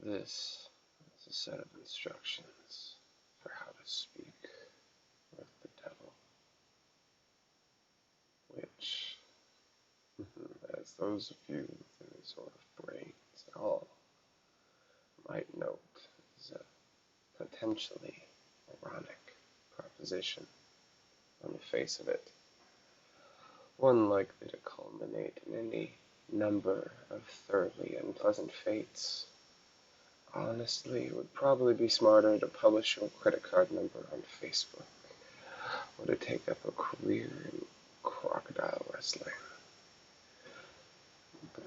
This is a set of instructions for how to speak with the devil, which, as those of you with any sort of brains at all might note, is a potentially moronic proposition on the face of it, one likely to culminate in any number of thoroughly unpleasant fates. Honestly, it would probably be smarter to publish your credit card number on Facebook, or to take up a career in crocodile wrestling.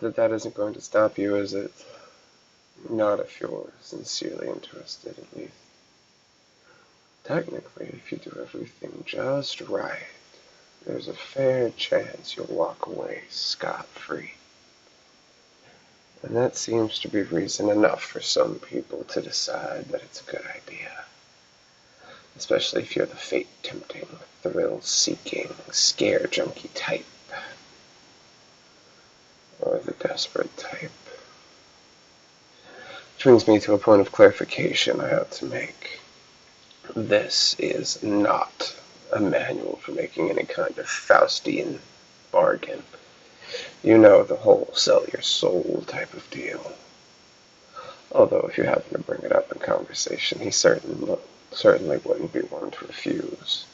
But that isn't going to stop you, is it? Not if you're sincerely interested, at least. Technically, if you do everything just right, there's a fair chance you'll walk away scot-free. And that seems to be reason enough for some people to decide that it's a good idea. Especially if you're the fate-tempting, thrill-seeking, scare-junkie type. Or the desperate type. Which brings me to a point of clarification I ought to make. This is not a manual for making any kind of Faustian bargain. You know, the whole sell your soul type of deal. Although if you happen to bring it up in conversation, he certainly wouldn't be one to refuse.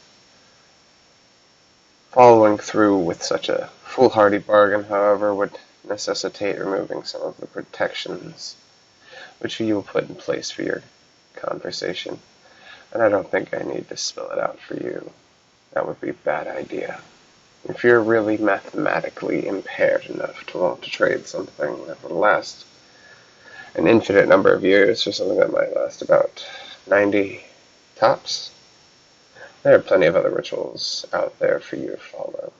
Following through with such a foolhardy bargain, however, would necessitate removing some of the protections which you will put in place for your conversation. And I don't think I need to spell it out for you. That would be a bad idea. If you're really mathematically impaired enough to want to trade something that would last an infinite number of years for something that might last about 90 tops, there are plenty of other rituals out there for you to follow.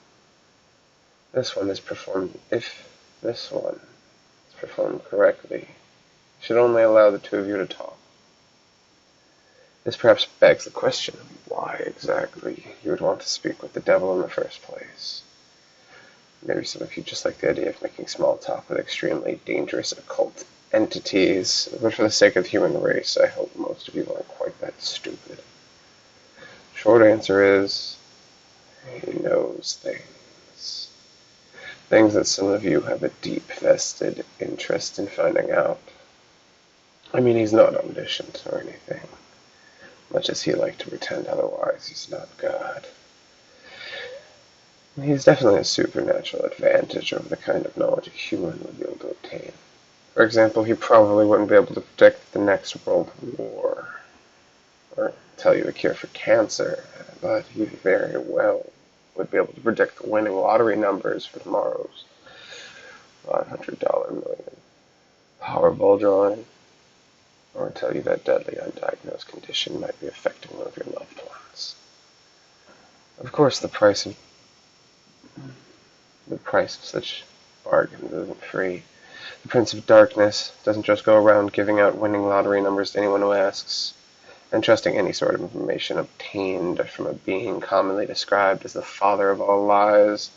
If this one is performed correctly, should only allow the two of you to talk. This perhaps begs the question of why exactly you would want to speak with the devil in the first place. Maybe some of you just like the idea of making small talk with extremely dangerous occult entities, but for the sake of the human race, I hope most of you aren't quite that stupid. Short answer is, he knows things. Things that some of you have a deep vested interest in finding out. I mean, he's not omniscient or anything. Much as he liked to pretend otherwise, he's not God. He's definitely a supernatural advantage over the kind of knowledge a human would be able to obtain. For example, he probably wouldn't be able to predict the next world war, or tell you a cure for cancer, but he very well would be able to predict the winning lottery numbers for tomorrow's $500 million Powerball drawing, or tell you that deadly undiagnosed condition might be affecting one of your loved ones. Of course, the price of such bargains isn't free. The Prince of Darkness doesn't just go around giving out winning lottery numbers to anyone who asks, and trusting any sort of information obtained from a being commonly described as the father of all lies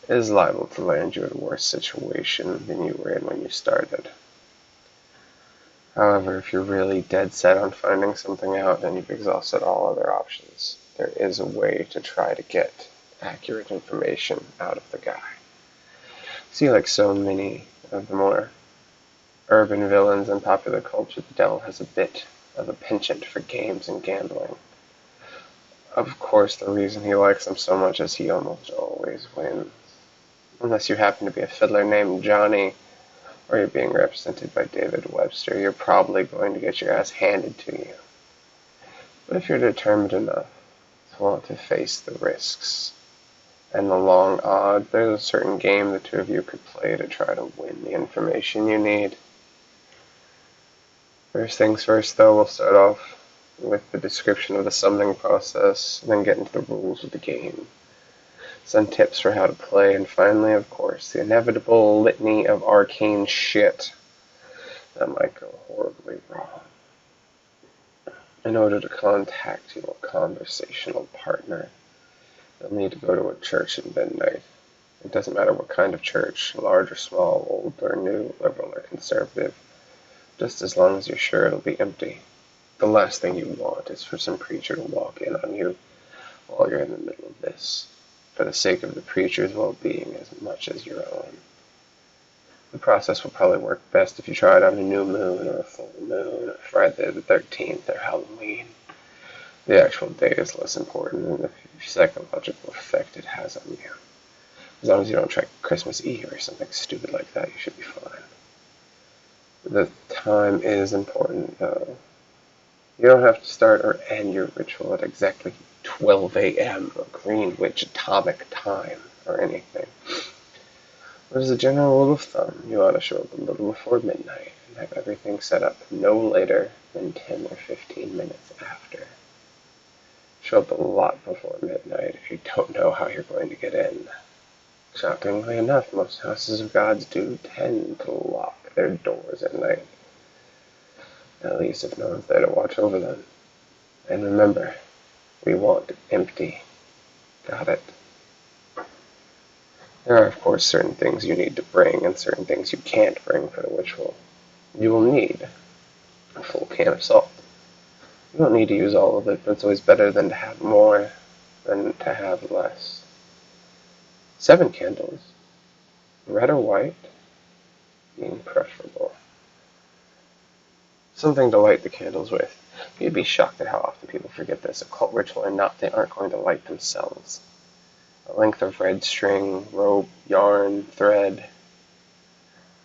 is liable to land you in a worse situation than you were in when you started. However, if you're really dead set on finding something out and you've exhausted all other options, there is a way to try to get accurate information out of the guy. See, like so many of the more urban villains in popular culture, the devil has a bit of a penchant for games and gambling. Of course, the reason he likes them so much is he almost always wins. Unless you happen to be a fiddler named Johnny, or you're being represented by David Webster, you're probably going to get your ass handed to you. But if you're determined enough to want to face the risks and the long odds, there's a certain game the two of you could play to try to win the information you need. First things first, though, we'll start off with the description of the summoning process, and then get into the rules of the game, some tips for how to play, and finally, of course, the inevitable litany of arcane shit that might go horribly wrong. In order to contact your conversational partner, you'll need to go to a church at midnight. It doesn't matter what kind of church, large or small, old or new, liberal or conservative. just as long as you're sure it'll be empty. The last thing you want is for some preacher to walk in on you while you're in the middle of this, for the sake of the preacher's well-being as much as your own. The process will probably work best if you try it on a new moon or a full moon, or Friday the 13th or Halloween. The actual day is less important than the psychological effect it has on you. As long as you don't try Christmas Eve or something stupid like that, you should be fine. The time is important, though. You don't have to start or end your ritual at exactly 12 a.m. or Greenwich Atomic Time or anything. But as a general rule of thumb, you ought to show up a little before midnight and have everything set up no later than 10 or 15 minutes after. Show up a lot before midnight if you don't know how you're going to get in. Shockingly enough, most houses of gods do tend to lock their doors at night, at least if no one's there to watch over them. And remember, we want empty. Got it? There are, of course, certain things you need to bring and certain things you can't bring for the ritual. You will need a full can of salt. You don't need to use all of it, but it's always better than to have more than to have less. 7 candles, red or white, being preferable. Something to light the candles with. You'd be shocked at how often people forget this. A cult ritual or not, they aren't going to light themselves. A length of red string, rope, yarn, thread.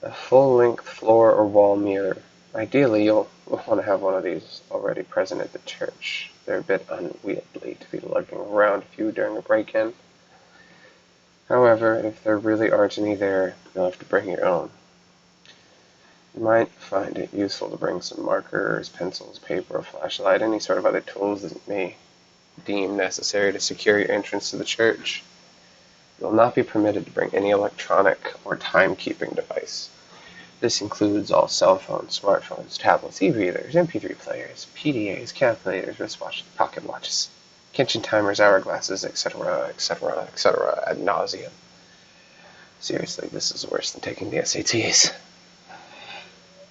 A full-length floor or wall mirror. Ideally, you'll want to have one of these already present at the church. They're a bit unwieldy to be lugging around with you during a break-in. However, if there really aren't any there, you'll have to bring your own. You might find it useful to bring some markers, pencils, paper, a flashlight, any sort of other tools that you may deem necessary to secure your entrance to the church. You will not be permitted to bring any electronic or timekeeping device. This includes all cell phones, smartphones, tablets, e-readers, MP3 players, PDAs, calculators, wristwatches, pocket watches, kitchen timers, hourglasses, etc., etc., etc., ad nauseum. Seriously, this is worse than taking the SATs.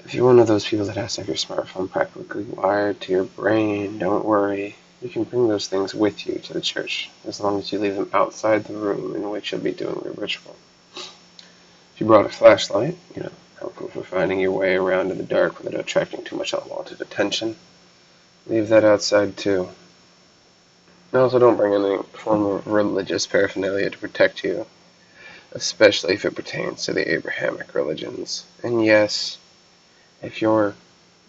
If you're one of those people that has to have your smartphone practically wired to your brain, don't worry. You can bring those things with you to the church, as long as you leave them outside the room in which you'll be doing your ritual. If you brought a flashlight, helpful for finding your way around in the dark without attracting too much unwanted attention, leave that outside too. And also don't bring any form of religious paraphernalia to protect you, especially if it pertains to the Abrahamic religions. And yes, if your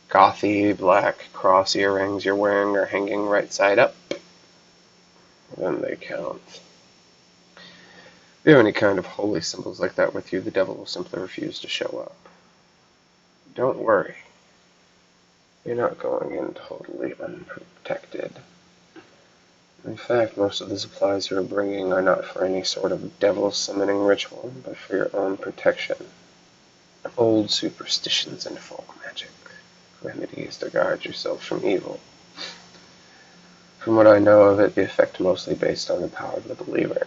gothy black cross earrings you're wearing are hanging right side up, then they count. If you have any kind of holy symbols like that with you, the devil will simply refuse to show up. Don't worry. You're not going in totally unprotected. In fact, most of the supplies you're bringing are not for any sort of devil summoning ritual, but for your own protection. Old superstitions and folk magic. Remedies to guard yourself from evil. From what I know of it, the effect mostly based on the power of the believer.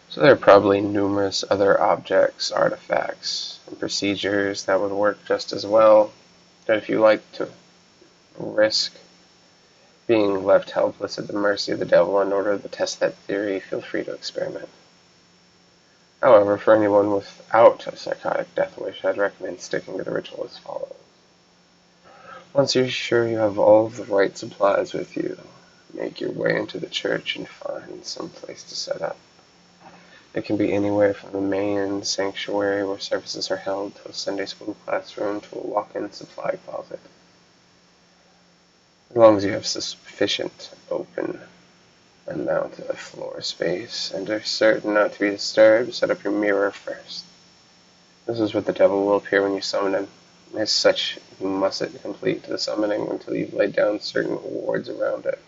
So there are probably numerous other objects, artifacts, and procedures that would work just as well. And if you like to risk being left helpless at the mercy of the devil in order to test that theory, feel free to experiment. However, for anyone without a psychotic death wish, I'd recommend sticking to the ritual as follows. Once you're sure you have all of the right supplies with you, make your way into the church and find some place to set up. It can be anywhere from the main sanctuary where services are held to a Sunday school classroom to a walk-in supply closet. As long as you have sufficient open amount of floor space and are certain not to be disturbed, set up your mirror first. This is where the devil will appear when you summon him. As such, you mustn't complete the summoning until you've laid down certain wards around it.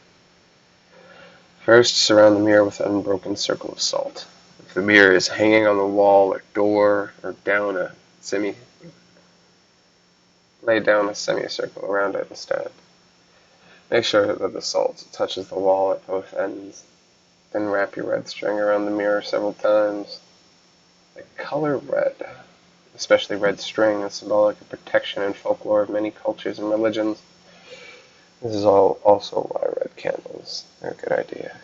First, surround the mirror with an unbroken circle of salt. If the mirror is hanging on the wall or door or lay down a semicircle around it instead. Make sure that the salt touches the wall at both ends. Then wrap your red string around the mirror several times. The color red especially red string, is symbolic of protection and folklore of many cultures and religions. This is also why red candles are a good idea.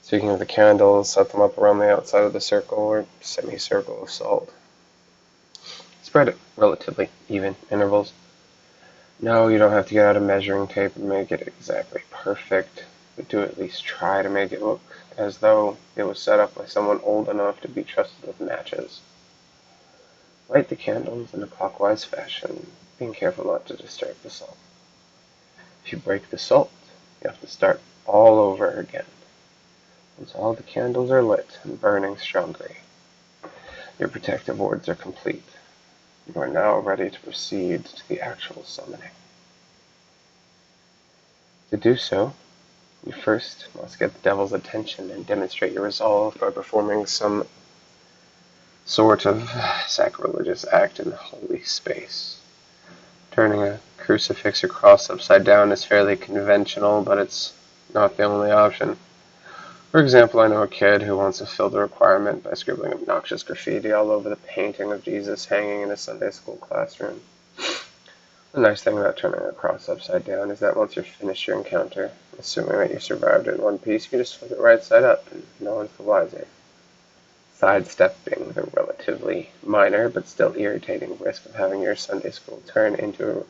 Speaking of the candles, set them up around the outside of the circle or semicircle of salt. Spread at relatively even intervals. No, you don't have to get out a measuring tape and make it exactly perfect, but do at least try to make it look as though it was set up by someone old enough to be trusted with matches. Light the candles in a clockwise fashion, being careful not to disturb the salt. If you break the salt, you have to start all over again. Once all the candles are lit and burning strongly, your protective wards are complete. You are now ready to proceed to the actual summoning. To do so, you first must get the devil's attention and demonstrate your resolve by performing some sort of sacrilegious act in holy space. Turning a crucifix or cross upside down is fairly conventional, but it's not the only option. For example, I know a kid who wants to fill the requirement by scribbling obnoxious graffiti all over the painting of Jesus hanging in a Sunday school classroom. The nice thing about turning a cross upside down is that once you're finished your encounter, assuming that you survived it in one piece, you can just flip it right side up and no one's the wiser. Sidestepping the relatively minor but still irritating risk of having your Sunday school turn into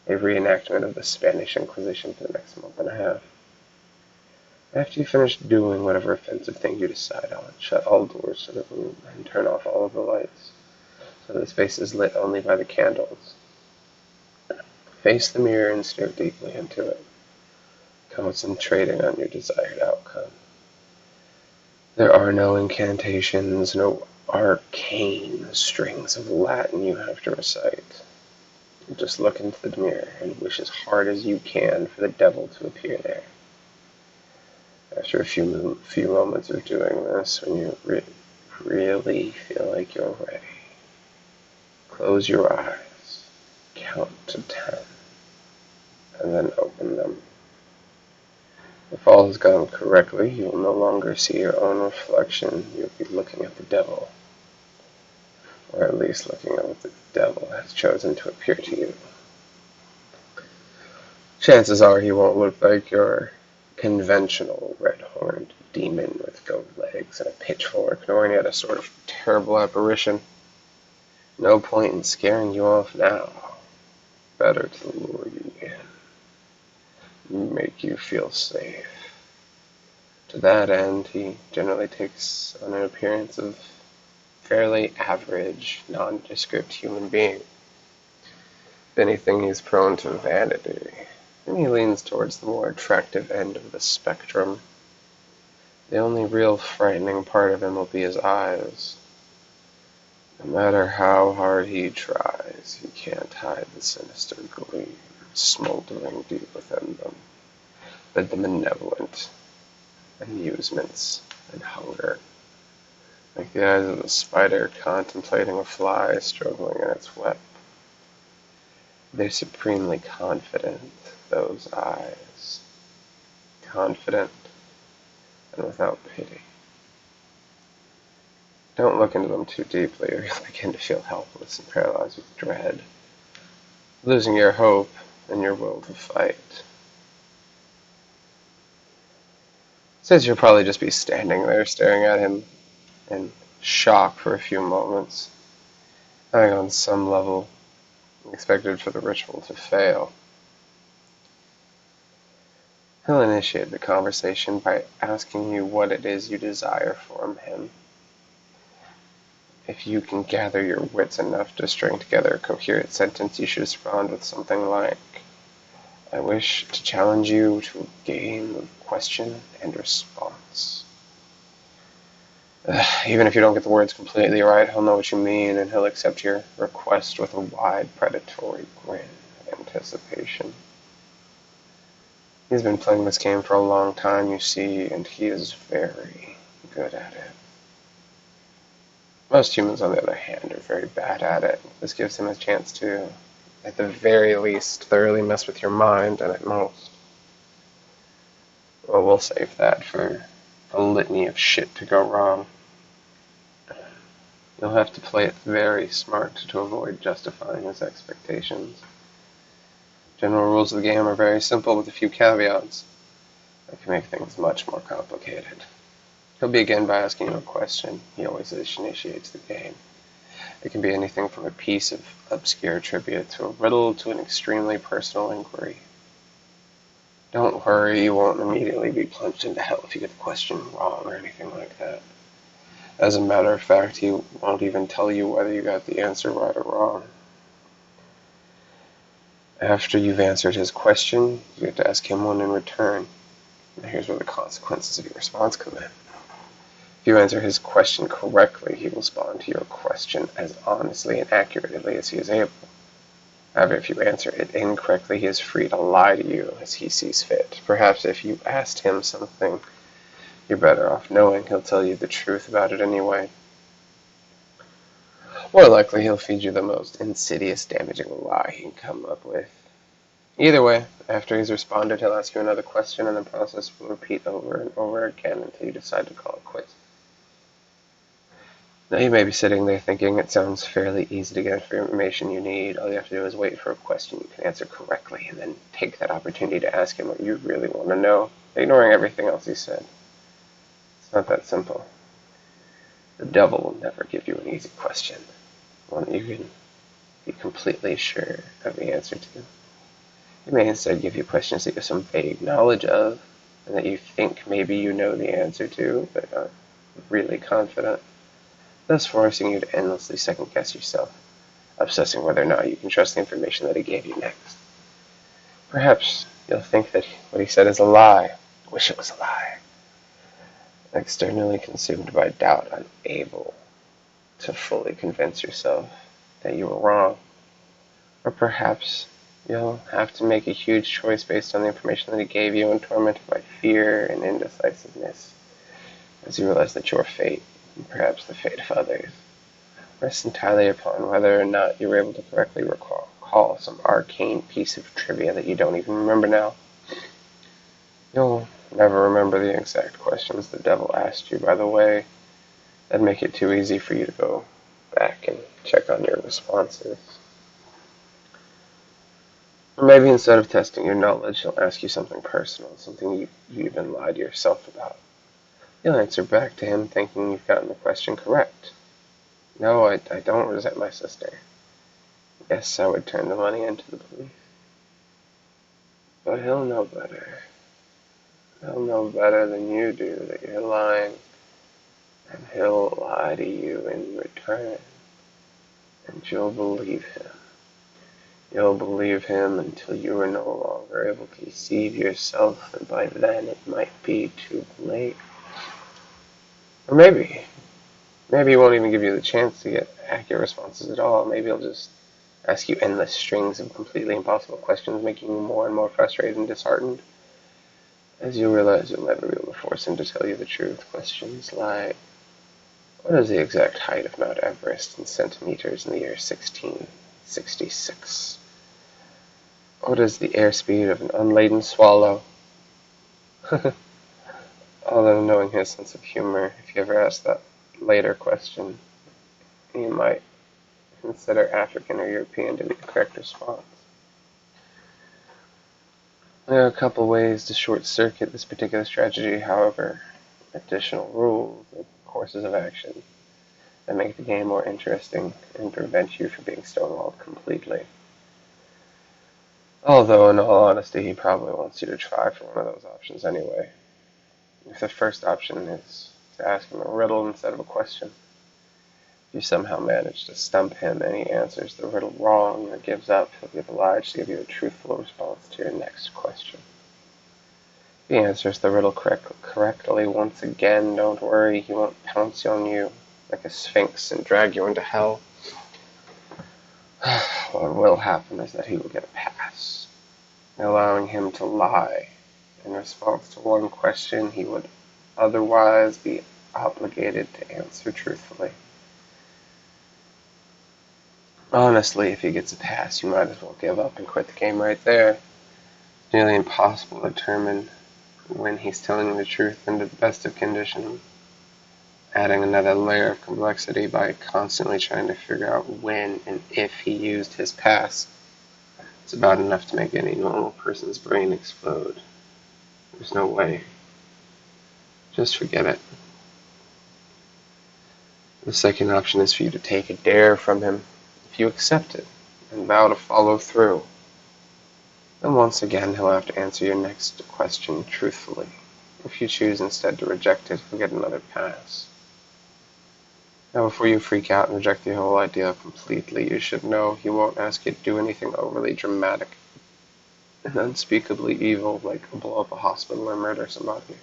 a reenactment of the Spanish Inquisition for the next month and a half. After you finish doing whatever offensive thing you decide on, shut all doors to the room and turn off all of the lights, so the space is lit only by the candles. Face the mirror and stare deeply into it, concentrating on your desired outcome. There are no incantations, no arcane strings of Latin you have to recite. You just look into the mirror and wish as hard as you can for the devil to appear there. After a few moments of doing this, when you really feel like you're ready, close your eyes, count to 10, and then open them. If all has gone correctly, you will no longer see your own reflection. You'll be looking at the devil, or at least looking at what the devil has chosen to appear to you. Chances are he won't look like your conventional red-horned demon with goat legs and a pitchfork, nor any other sort of terrible apparition. No point in scaring you off now. Better to lure you in, make you feel safe. To that end, he generally takes on an appearance of fairly average, nondescript human being. If anything, he's prone to vanity, and he leans towards the more attractive end of the spectrum. The only real frightening part of him will be his eyes. No matter how hard he tries, he can't hide the sinister gleam smoldering deep within them, the malevolent amusements and hunger, like the eyes of a spider contemplating a fly struggling in its web. They're supremely confident, those eyes. Confident and without pity. Don't look into them too deeply, or you'll begin to feel helpless and paralyzed with dread, losing your hope and your will to fight. Since you'll probably just be standing there staring at him in shock for a few moments, having on some level expected for the ritual to fail. He'll initiate the conversation by asking you what it is you desire from him. If you can gather your wits enough to string together a coherent sentence, you should respond with something like, I wish to challenge you to a game of question and response. Even if you don't get the words completely right, he'll know what you mean, and he'll accept your request with a wide, predatory grin of anticipation. He's been playing this game for a long time, you see, and he is very good at it. Most humans, on the other hand, are very bad at it. This gives him a chance to, at the very least, thoroughly mess with your mind, and at most, well, we'll save that for a litany of shit to go wrong. You'll have to play it very smart to avoid justifying his expectations. General rules of the game are very simple with a few caveats that can make things much more complicated. He'll begin by asking you a question. He always initiates the game. It can be anything from a piece of obscure trivia to a riddle to an extremely personal inquiry. Don't worry, you won't immediately be plunged into hell if you get the question wrong or anything like that. As a matter of fact, he won't even tell you whether you got the answer right or wrong. After you've answered his question, you get to ask him one in return. Now here's where the consequences of your response come in. If you answer his question correctly, he will respond to your question as honestly and accurately as he is able. However, if you answer it incorrectly, he is free to lie to you as he sees fit. Perhaps if you asked him something you're better off knowing, he'll tell you the truth about it anyway. More likely, he'll feed you the most insidious, damaging lie he can come up with. Either way, after he's responded, he'll ask you another question, and the process will repeat over and over again until you decide to call it quits. Now you may be sitting there thinking it sounds fairly easy to get the information you need. All you have to do is wait for a question you can answer correctly, and then take that opportunity to ask him what you really want to know, ignoring everything else he said. It's not that simple. The devil will never give you an easy question, one that you can be completely sure of the answer to. He may instead give you questions that you have some vague knowledge of, and that you think maybe you know the answer to, but aren't really confident, thus forcing you to endlessly second-guess yourself, obsessing whether or not you can trust the information that he gave you next. Perhaps you'll think that what he said is a lie. Wish it was a lie. Externally consumed by doubt, unable to fully convince yourself that you were wrong. Or perhaps you'll have to make a huge choice based on the information that he gave you, and tormented by fear and indecisiveness as you realize that your fate, and perhaps the fate of others, rests entirely upon whether or not you were able to correctly recall some arcane piece of trivia that you don't even remember now. You'll never remember the exact questions the devil asked you, by the way. That'd make it too easy for you to go back and check on your responses. Or maybe instead of testing your knowledge, he'll ask you something personal, something you even lied to yourself about. You'll answer back to him thinking you've gotten the question correct. No, I don't resent my sister. Yes, I would turn the money into the police. But he'll know better. He'll know better than you do that you're lying, and he'll lie to you in return, and you'll believe him. You'll believe him until you are no longer able to deceive yourself, and by then it might be too late. Or maybe he won't even give you the chance to get accurate responses at all. Maybe he'll just ask you endless strings of completely impossible questions, making you more and more frustrated and disheartened, as you realize you'll never be able to force him to tell you the truth. Questions like, what is the exact height of Mount Everest in centimeters in the year 1666? What is the airspeed of an unladen swallow? Although, knowing his sense of humor, if you ever ask that later question, you might consider African or European to be the correct response. There are a couple ways to short-circuit this particular strategy, however. Additional rules and courses of action that make the game more interesting and prevent you from being stonewalled completely. Although, in all honesty, he probably wants you to try for one of those options anyway. If the first option is to ask him a riddle instead of a question, if you somehow manage to stump him and he answers the riddle wrong or gives up, he'll be obliged to give you a truthful response to your next question. If he answers the riddle correctly once again, don't worry, he won't pounce on you like a sphinx and drag you into hell. What will happen is that he will get a pass, allowing him to lie in response to one question he would otherwise be obligated to answer truthfully. Honestly, if he gets a pass, you might as well give up and quit the game right there. It's nearly impossible to determine when he's telling the truth under the best of conditions. adding another layer of complexity by constantly trying to figure out when and if he used his past. It's about enough to make any normal person's brain explode. There's no way. Just forget it. The second option is for you to take a dare from him. If you accept it and vow to follow through, then once again he'll have to answer your next question truthfully. If you choose instead to reject it, he'll get another pass. Now before you freak out and reject the whole idea completely, you should know he won't ask you to do anything overly dramatic and unspeakably evil, like blow up a hospital or murder somebody.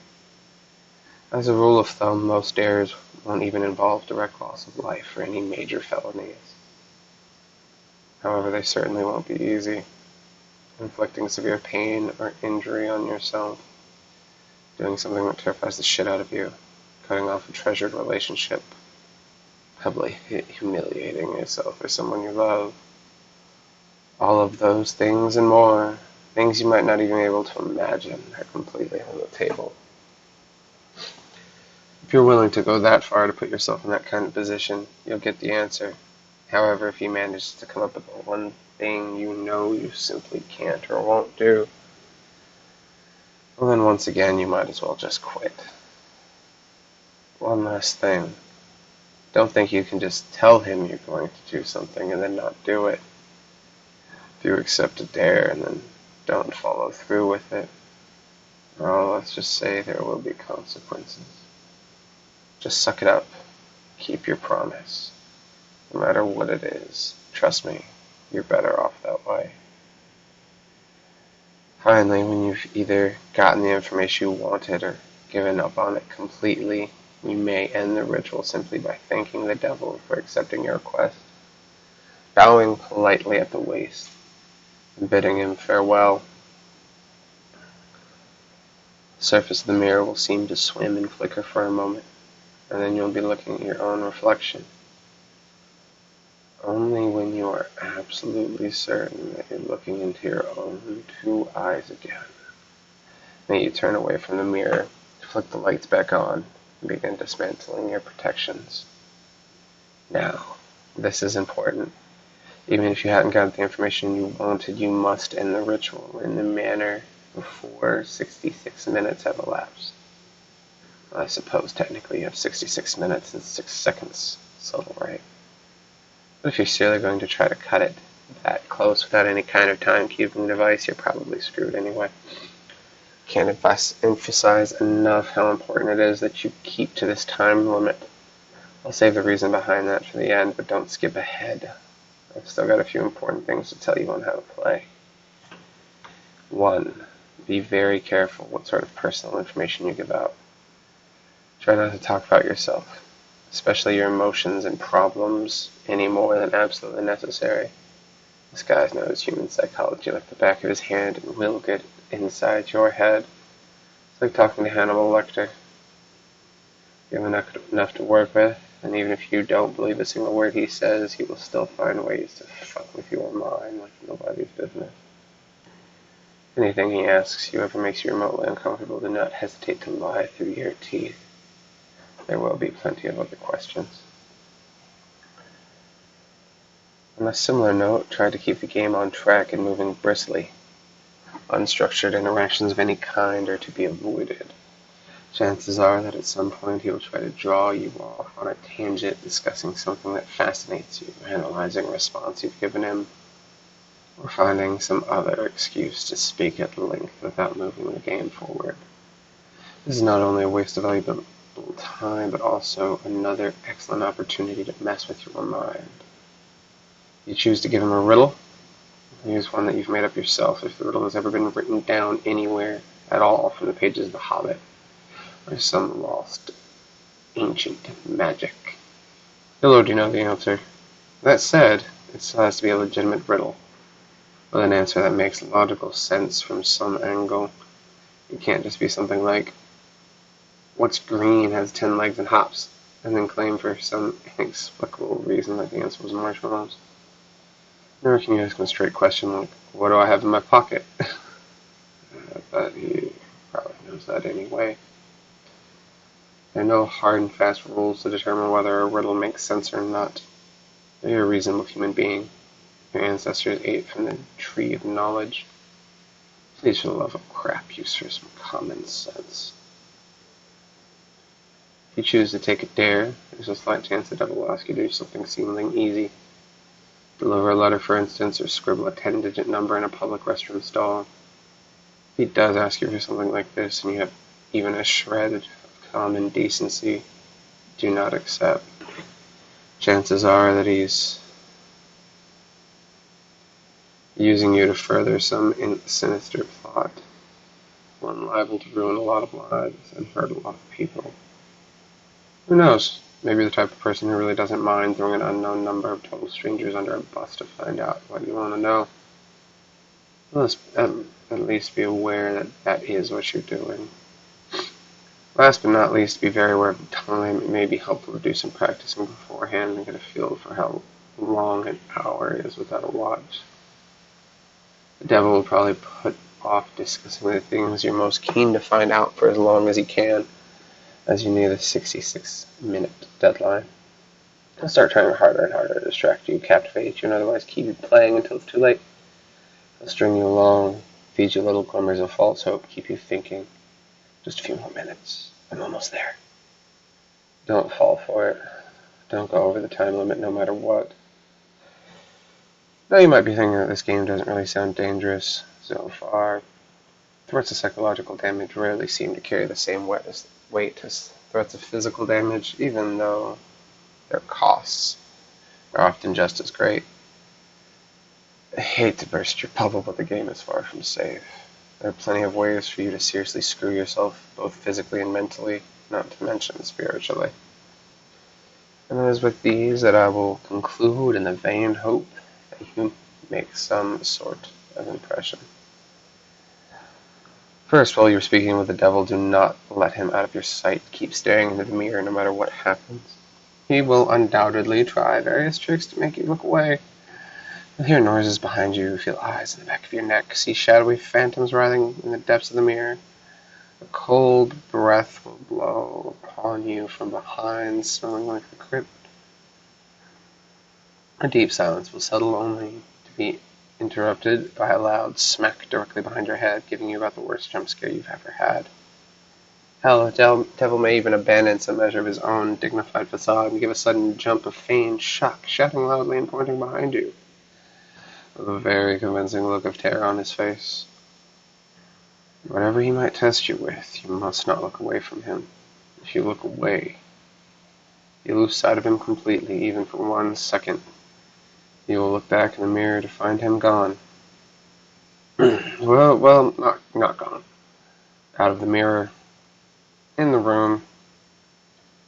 As a rule of thumb, most dares won't even involve direct loss of life or any major felonies. However, they certainly won't be easy. Inflicting severe pain or injury on yourself, doing something that terrifies the shit out of you, cutting off a treasured relationship, publicly humiliating yourself or someone you love. All of those things and more, things you might not even be able to imagine, are completely on the table. If you're willing to go that far to put yourself in that kind of position, you'll get the answer. However, if you manage to come up with the one thing you know you simply can't or won't do, well then once again you might as well just quit. One last thing. Don't think you can just tell him you're going to do something and then not do it. If you accept a dare and then don't follow through with it, well, let's just say there will be consequences. Just suck it up. Keep your promise. No matter what it is, trust me, you're better off that way. Finally, when you've either gotten the information you wanted or given up on it completely, you may end the ritual simply by thanking the devil for accepting your request, bowing politely at the waist, and bidding him farewell. The surface of the mirror will seem to swim and flicker for a moment, and then you'll be looking at your own reflection. Only when you are absolutely certain that you're looking into your own two eyes again, may you turn away from the mirror, flick the lights back on, and begin dismantling your protections. Now, this is important. Even if you hadn't gotten the information you wanted, you must end the ritual in the manner before 66 minutes have elapsed. Well, I suppose technically you have 66 minutes and 6 seconds, so right. But if you're seriously going to try to cut it that close without any kind of timekeeping device, you're probably screwed anyway. Can't emphasize enough how important it is that you keep to this time limit. I'll save the reason behind that for the end, but don't skip ahead. I've still got a few important things to tell you on how to play. 1. Be very careful what sort of personal information you give out. Try not to talk about yourself, especially your emotions and problems, any more than absolutely necessary. This guy knows human psychology like the back of his hand and will get inside your head. It's like talking to Hannibal Lecter. You have enough to work with, and even if you don't believe a single word he says, he will still find ways to fuck with your mind like nobody's business. Anything he asks you ever makes you remotely uncomfortable, do not hesitate to lie through your teeth. There will be plenty of other questions. On a similar note, try to keep the game on track and moving briskly. Unstructured interactions of any kind are to be avoided. Chances are that at some point he will try to draw you off on a tangent discussing something that fascinates you, analyzing a response you've given him, or finding some other excuse to speak at length without moving the game forward. This is not only a waste of valuable time, but also another excellent opportunity to mess with your mind. You choose to give him a riddle. Use one that you've made up yourself if the riddle has ever been written down anywhere at all from the pages of The Hobbit, or some lost ancient magic. You'll already know the answer. That said, it still has to be a legitimate riddle, with an answer that makes logical sense from some angle. It can't just be something like, what's green, has 10 legs and hops, and then claim for some inexplicable reason that the answer was marshmallows. Nor can you ask him a straight question like, what do I have in my pocket? But he probably knows that anyway. There are no hard and fast rules to determine whether a riddle makes sense or not. You're a reasonable human being. Your ancestors ate from the tree of knowledge. Please, for the love of crap, use for some common sense. If you choose to take a dare, there's a slight chance the devil will ask you to do something seemingly easy. Deliver a letter, for instance, or scribble a 10-digit number in a public restroom stall. If he does ask you for something like this, and you have even a shred of common decency, do not accept. Chances are that he's using you to further some sinister plot, one liable to ruin a lot of lives and hurt a lot of people. Who knows? Maybe the type of person who really doesn't mind throwing an unknown number of total strangers under a bus to find out what you want to know. Let's at least be aware that that is what you're doing. Last but not least, be very aware of the time. It may be helpful to do some practicing beforehand and get a feel for how long an hour is without a watch. The devil will probably put off discussing the things you're most keen to find out for as long as he can, as you near the 66-minute deadline. He'll start trying harder and harder to distract you, captivate you, and otherwise keep you playing until it's too late. He'll string you along, feed you little glimmers of false hope, keep you thinking, just a few more minutes, I'm almost there. Don't fall for it. Don't go over the time limit no matter what. Now you might be thinking that this game doesn't really sound dangerous so far. Threats of psychological damage rarely seem to carry the same weight as threats of physical damage, even though their costs are often just as great. I hate to burst your bubble, but the game is far from safe. There are plenty of ways for you to seriously screw yourself, both physically and mentally, not to mention spiritually. And it is with these that I will conclude in the vain hope that you make some sort of impression. First, while you're speaking with the devil, do not let him out of your sight. Keep staring into the mirror no matter what happens. He will undoubtedly try various tricks to make you look away. You'll hear noises behind you, feel eyes in the back of your neck, see shadowy phantoms writhing in the depths of the mirror. A cold breath will blow upon you from behind, smelling like the crypt. A deep silence will settle, only to be interrupted by a loud smack directly behind your head, giving you about the worst jump scare you've ever had. Hell, the devil may even abandon some measure of his own dignified facade and give a sudden jump of feigned shock, shouting loudly and pointing behind you, with a very convincing look of terror on his face. Whatever he might test you with, you must not look away from him. If you look away, you lose sight of him completely, even for 1 second. You will look back in the mirror to find him gone. well, not gone. Out of the mirror, in the room,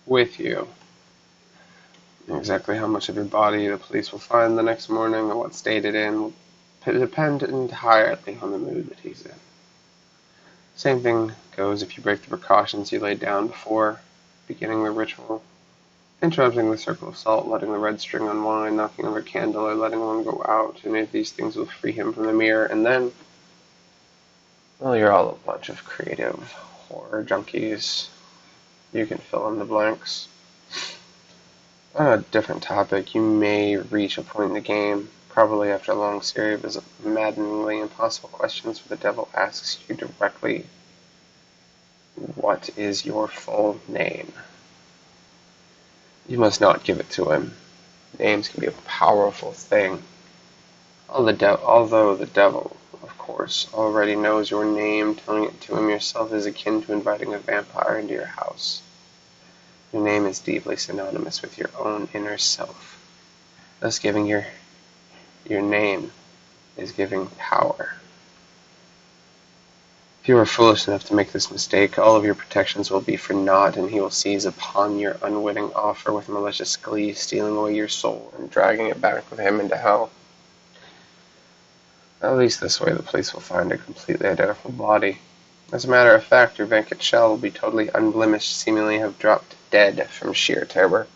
with you. Exactly how much of your body the police will find the next morning or what state it's in will depend entirely on the mood that he's in. Same thing goes if you break the precautions you laid down before beginning the ritual. Interrupting the circle of salt, letting the red string unwind, knocking over a candle, or letting one go out. Any of these things will free him from the mirror, and then, well, you're all a bunch of creative horror junkies. You can fill in the blanks. On a different topic, you may reach a point in the game, probably after a long series of maddeningly impossible questions, where the devil asks you directly, "What is your full name?" You must not give it to him. Names can be a powerful thing. Although the devil, of course, already knows your name, telling it to him yourself is akin to inviting a vampire into your house. Your name is deeply synonymous with your own inner self. Thus giving your name is giving power. If you are foolish enough to make this mistake, all of your protections will be for naught, and he will seize upon your unwitting offer with malicious glee, stealing away your soul and dragging it back with him into hell. At least this way the police will find a completely identical body. As a matter of fact, your vacant shell will be totally unblemished, seemingly have dropped dead from sheer terror.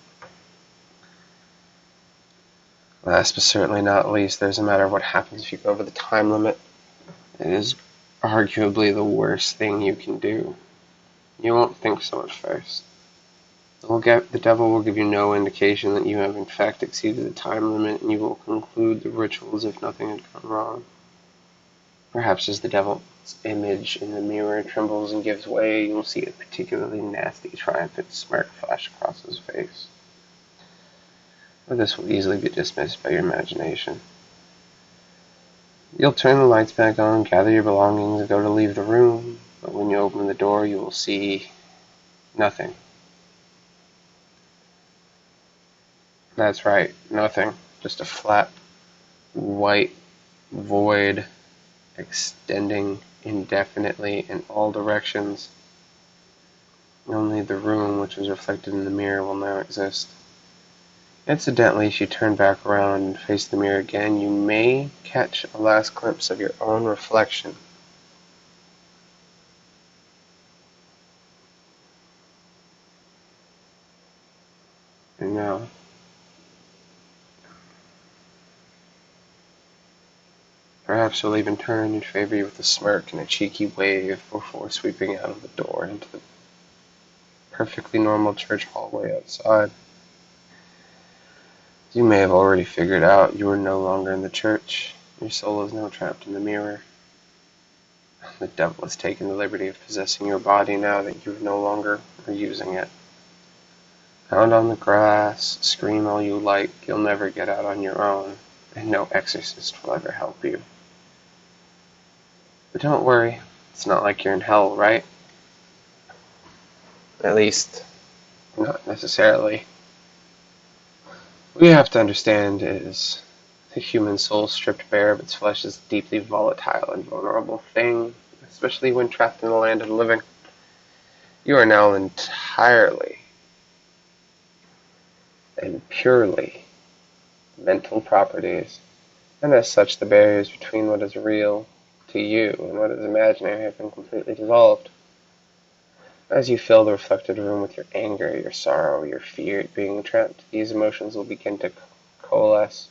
Last but certainly not least, there's a matter of what happens if you go over the time limit. It is arguably the worst thing you can do. You won't think so at first. The devil will give you no indication that you have in fact exceeded the time limit, and you will conclude the ritual as if nothing had gone wrong. Perhaps as the devil's image in the mirror trembles and gives way, you will see a particularly nasty, triumphant smirk flash across his face. But this will easily be dismissed by your imagination. You'll turn the lights back on, gather your belongings, and go to leave the room, but when you open the door, you will see nothing. That's right, nothing. Just a flat, white void extending indefinitely in all directions. Only the room, which was reflected in the mirror, will now exist. Incidentally, as you turn back around and face the mirror again, you may catch a last glimpse of your own reflection. And now, perhaps she'll even turn and favor you with a smirk and a cheeky wave before sweeping out of the door into the perfectly normal church hallway outside. You may have already figured out you are no longer in the church. Your soul is now trapped in the mirror. The devil has taken the liberty of possessing your body now that you no longer are using it. Pound on the grass, scream all you like, you'll never get out on your own, and no exorcist will ever help you. But don't worry, it's not like you're in hell, right? At least, not necessarily. What you have to understand is the human soul stripped bare of its flesh is a deeply volatile and vulnerable thing, especially when trapped in the land of the living. You are now entirely and purely mental properties, and as such the barriers between what is real to you and what is imaginary have been completely dissolved. As you fill the reflected room with your anger, your sorrow, your fear at being trapped, these emotions will begin to coalesce,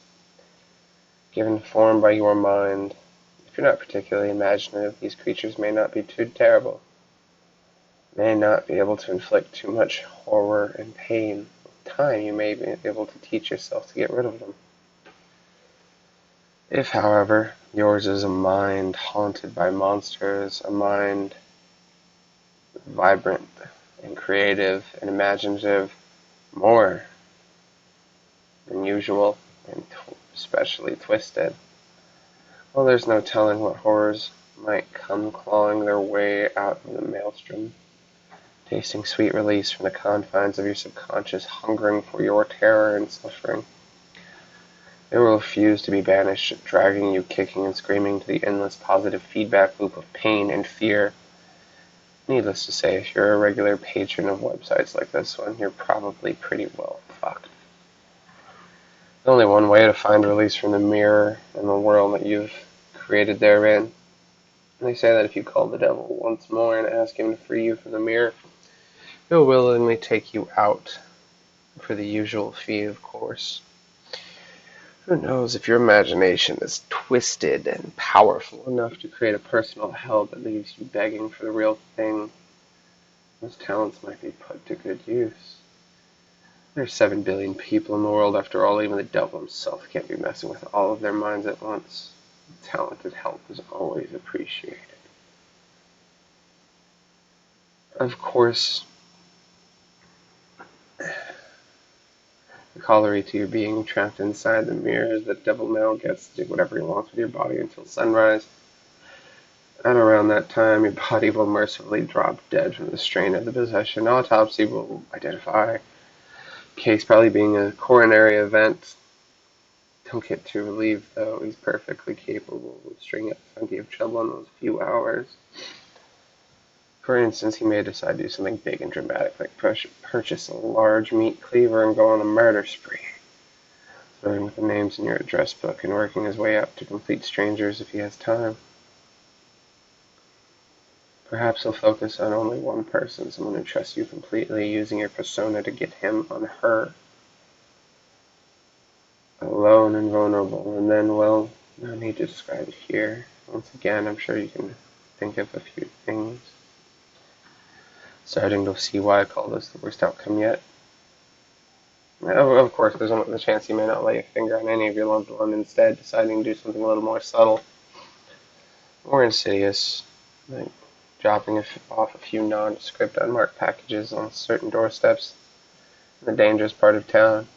given form by your mind. If you're not particularly imaginative, these creatures may not be too terrible, may not be able to inflict too much horror and pain. With time, you may be able to teach yourself to get rid of them. If, however, yours is a mind haunted by monsters, a mind vibrant and creative and imaginative, more than usual, and especially twisted, well, there's no telling what horrors might come clawing their way out of the maelstrom, tasting sweet release from the confines of your subconscious, hungering for your terror and suffering. They will refuse to be banished, dragging you kicking and screaming to the endless positive feedback loop of pain and fear. Needless to say, if you're a regular patron of websites like this one, you're probably pretty well fucked. There's only one way to find release from the mirror and the world that you've created therein. They say that if you call the devil once more and ask him to free you from the mirror, he'll willingly take you out for the usual fee, of course. Who knows if your imagination is twisted and powerful enough to create a personal hell that leaves you begging for the real thing. Those talents might be put to good use. There are 7 billion people in the world, after all. Even the devil himself can't be messing with all of their minds at once. Talented help is always appreciated. Of course, the corollary to your being trapped inside the mirror is that the devil now gets to do whatever he wants with your body until sunrise. At around that time, your body will mercifully drop dead from the strain of the possession. Autopsy will identify the case probably being a coronary event. Don't get too relieved, though. He's perfectly capable of stringing up plenty of trouble in those few hours. For instance, he may decide to do something big and dramatic, like purchase a large meat cleaver and go on a murder spree, starting with the names in your address book and working his way up to complete strangers if he has time. Perhaps he'll focus on only one person, someone who trusts you completely, using your persona to get him on her. Alone and vulnerable, and then, well, no need to describe it here. Once again, I'm sure you can think of a few things. Starting to see why I call this the worst outcome yet. Of course, there's the chance you may not lay a finger on any of your loved one, instead deciding to do something a little more subtle, more insidious, like dropping off a few nondescript unmarked packages on certain doorsteps in the dangerous part of town.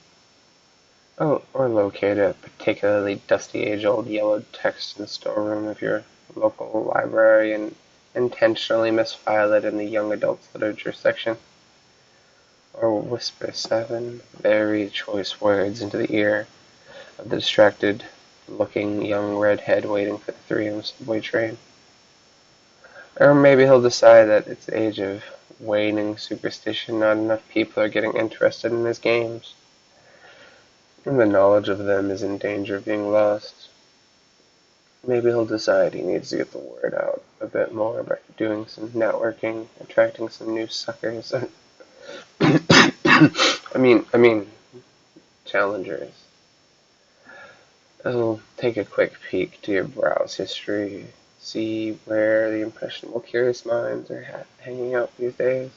Oh, or locate a particularly dusty, age-old yellowed text in the storeroom of your local library and intentionally misfile it in the young adults literature section. Or whisper 7 very choice words into the ear of the distracted-looking young redhead waiting for the 3 a.m. subway train. Or maybe he'll decide that it's the age of waning superstition, not enough people are getting interested in his games, and the knowledge of them is in danger of being lost. Maybe he'll decide he needs to get the word out a bit more by doing some networking, attracting some new suckers. I mean, challengers. I'll take a quick peek to your browse history, see where the impressionable curious minds are hanging out these days.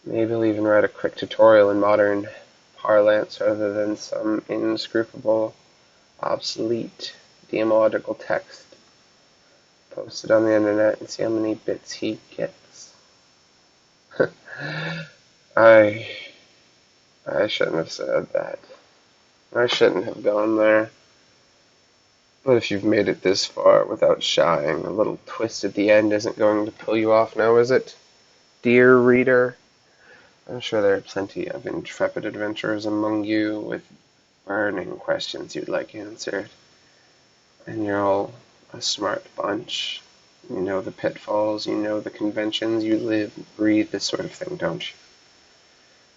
Maybe I'll even write a quick tutorial in modern parlance rather than some inscrutable, obsolete, demological text. Post it on the internet and see how many bits he gets. I I shouldn't have said that. I shouldn't have gone there. But if you've made it this far without shying, a little twist at the end isn't going to pull you off now, is it? Dear reader, I'm sure there are plenty of intrepid adventurers among you with burning questions you'd like answered. And you're all a smart bunch. You know the pitfalls, you know the conventions, you live, breathe this sort of thing, don't you?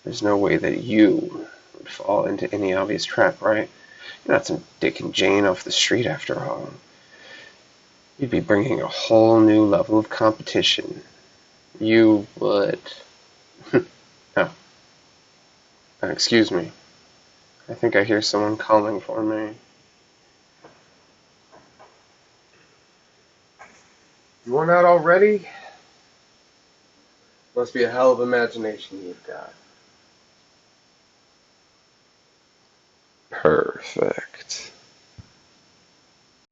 There's no way that you would fall into any obvious trap, right? You're not some Dick and Jane off the street after all. You'd be bringing a whole new level of competition. You would. Oh, excuse me. I think I hear someone calling for me. Worn out already? Must be a hell of imagination you've got. Perfect.